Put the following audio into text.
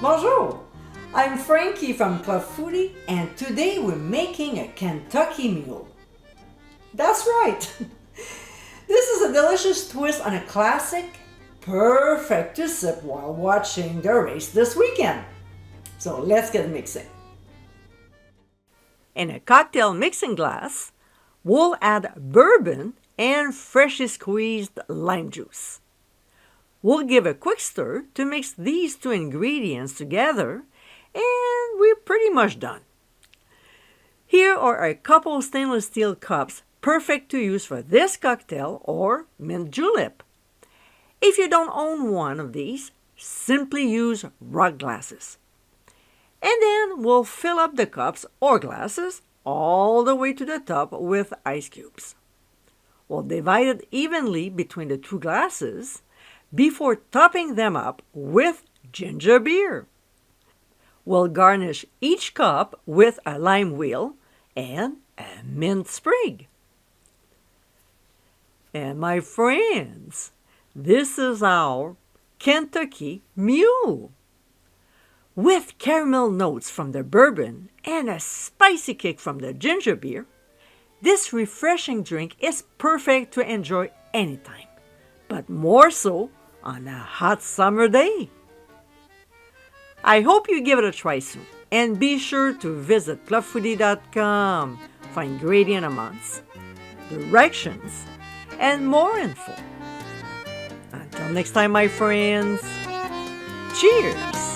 Bonjour! I'm Frankie from Club Foodie, and today we're making a Kentucky Mule. That's right! This is a delicious twist on a classic, perfect to sip while watching the race this weekend. So let's get mixing. In a cocktail mixing glass, we'll add bourbon and freshly squeezed lime juice. We'll give a quick stir to mix these two ingredients together, and we're pretty much done. Here are a couple stainless steel cups perfect to use for this cocktail or mint julep. If you don't own one of these, simply use rock glasses. And then we'll fill up the cups or glasses all the way to the top with ice cubes. We'll divide it evenly between the two glasses before topping them up with ginger beer. We'll garnish each cup with a lime wheel and a mint sprig. And my friends, this is our Kentucky Mule. With caramel notes from the bourbon and a spicy kick from the ginger beer, this refreshing drink is perfect to enjoy anytime, but more so on a hot summer day. I hope you give it a try soon, and be sure to visit clubfoodie.com for ingredient amounts, directions, and more info. Until next time, my friends, cheers!